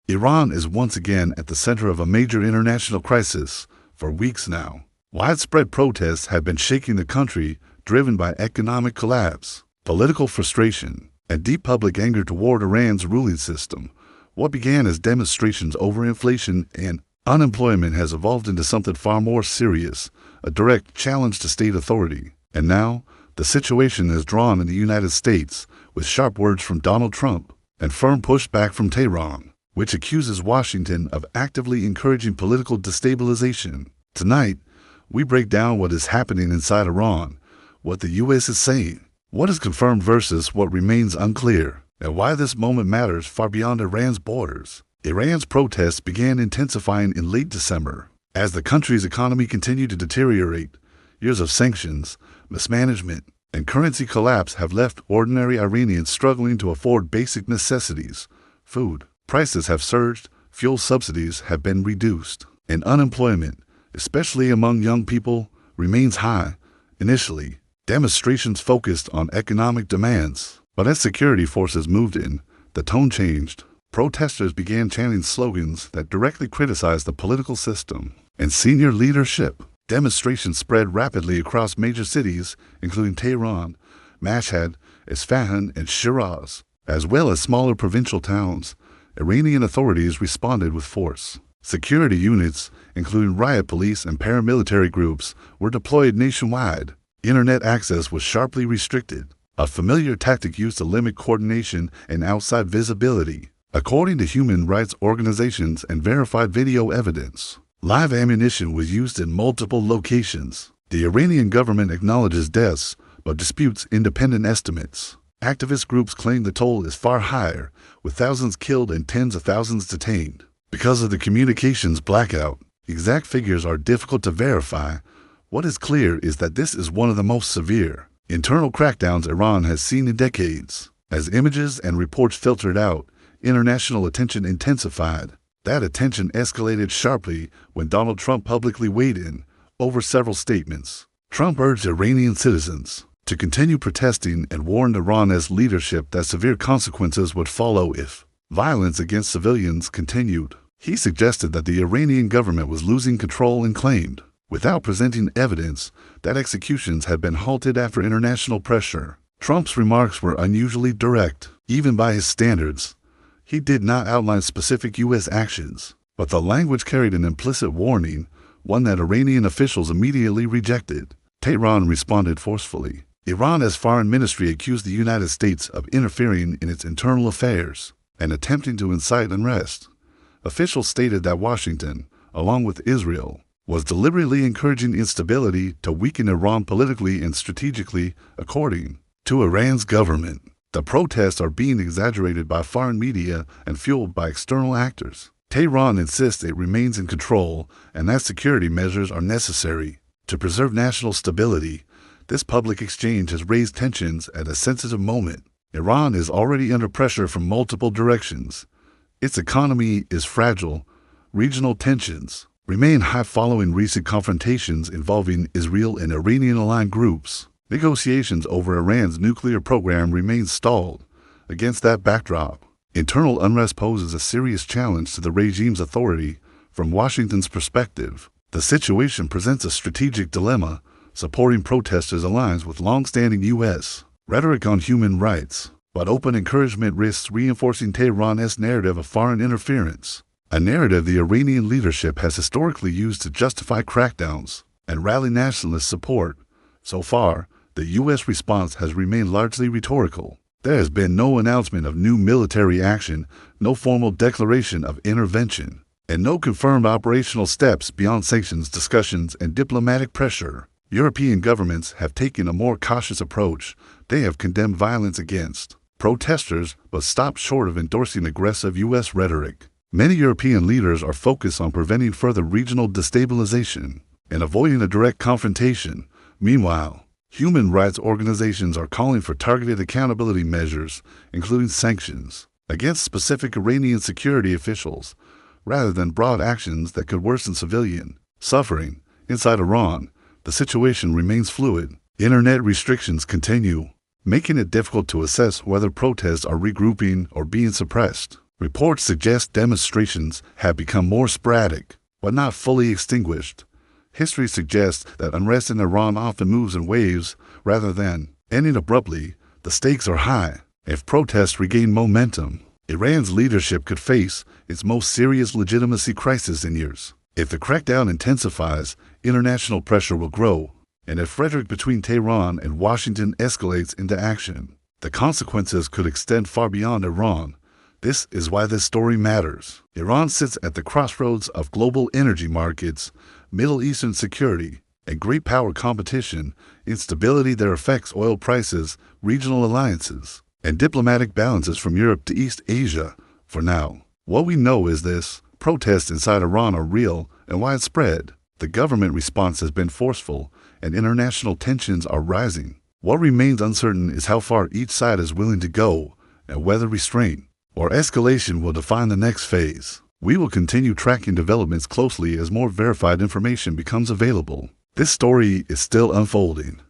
Iran is once again at the center of a major international crisis for weeks now. Widespread protests have been shaking the country, driven by economic collapse, political frustration, and deep public anger toward Iran's ruling system. What began as demonstrations over inflation and unemployment has evolved into something far more serious, a direct challenge to state authority. And now, the situation is drawn in the United States, with sharp words from Donald Trump and firm pushback from Tehran, which accuses Washington of actively encouraging political destabilization. Tonight, we break down what is happening inside Iran, what the U.S. is saying, what is confirmed versus what remains unclear, and why this moment matters far beyond Iran's borders. Iran's protests began intensifying in late December. As the country's economy continued to deteriorate, years of sanctions, mismanagement, and currency collapse have left ordinary Iranians struggling to afford basic necessities. Food prices have surged, fuel subsidies have been reduced, and unemployment, especially among young people, remains high. Initially, demonstrations focused on economic demands, but as security forces moved in, the tone changed. Protesters began chanting slogans that directly criticized the political system and senior leadership. Demonstrations spread rapidly across major cities, including Tehran, Mashhad, Isfahan, and Shiraz, as well as smaller provincial towns. Iranian authorities responded with force. Security units, including riot police and paramilitary groups, were deployed nationwide. Internet access was sharply restricted, a familiar tactic used to limit coordination and outside visibility. According to human rights organizations and verified video evidence, live ammunition was used in multiple locations. The Iranian government acknowledges deaths, but disputes independent estimates. Activist groups claim the toll is far higher, with thousands killed and tens of thousands detained. Because of the communications blackout, exact figures are difficult to verify. What is clear is that this is one of the most severe internal crackdowns Iran has seen in decades. As images and reports filtered out, international attention intensified. That attention escalated sharply when Donald Trump publicly weighed in over several statements. Trump urged Iranian citizens to continue protesting and warned Iran's leadership that severe consequences would follow if violence against civilians continued. He suggested that the Iranian government was losing control and claimed, without presenting evidence, that executions had been halted after international pressure. Trump's remarks were unusually direct, even by his standards. He did not outline specific U.S. actions, but the language carried an implicit warning, one that Iranian officials immediately rejected. Tehran responded forcefully. Iran's foreign ministry accused the United States of interfering in its internal affairs and attempting to incite unrest. Officials stated that Washington, along with Israel, was deliberately encouraging instability to weaken Iran politically and strategically, according to Iran's government. The protests are being exaggerated by foreign media and fueled by external actors. Tehran insists it remains in control and that security measures are necessary to preserve national stability. This public exchange has raised tensions at a sensitive moment. Iran is already under pressure from multiple directions. Its economy is fragile. Regional tensions remain high following recent confrontations involving Israel and Iranian-aligned groups. Negotiations over Iran's nuclear program remain stalled. Against that backdrop, internal unrest poses a serious challenge to the regime's authority. From Washington's perspective, the situation presents a strategic dilemma. Supporting protesters aligns with long-standing U.S. rhetoric on human rights, but open encouragement risks reinforcing Tehran's narrative of foreign interference, a narrative the Iranian leadership has historically used to justify crackdowns and rally nationalist support. So far, the U.S. response has remained largely rhetorical. There has been no announcement of new military action, no formal declaration of intervention, and no confirmed operational steps beyond sanctions discussions and diplomatic pressure. European governments have taken a more cautious approach. They have condemned violence against protesters, but stopped short of endorsing aggressive U.S. rhetoric. Many European leaders are focused on preventing further regional destabilization and avoiding a direct confrontation. Meanwhile, human rights organizations are calling for targeted accountability measures, including sanctions, against specific Iranian security officials, rather than broad actions that could worsen civilian suffering. Inside Iran, the situation remains fluid. Internet restrictions continue, making it difficult to assess whether protests are regrouping or being suppressed. Reports suggest demonstrations have become more sporadic, but not fully extinguished. History suggests that unrest in Iran often moves in waves rather than ending abruptly. The stakes are high. If protests regain momentum, Iran's leadership could face its most serious legitimacy crisis in years. If the crackdown intensifies, international pressure will grow. And if rhetoric between Tehran and Washington escalates into action, the consequences could extend far beyond Iran. This is why this story matters. Iran sits at the crossroads of global energy markets, Middle Eastern security, and great power competition, instability that affects oil prices, regional alliances, and diplomatic balances from Europe to East Asia. For now, what we know is this: protests inside Iran are real and widespread. The government response has been forceful, and international tensions are rising. What remains uncertain is how far each side is willing to go, and whether restraint or escalation will define the next phase. We will continue tracking developments closely as more verified information becomes available. This story is still unfolding.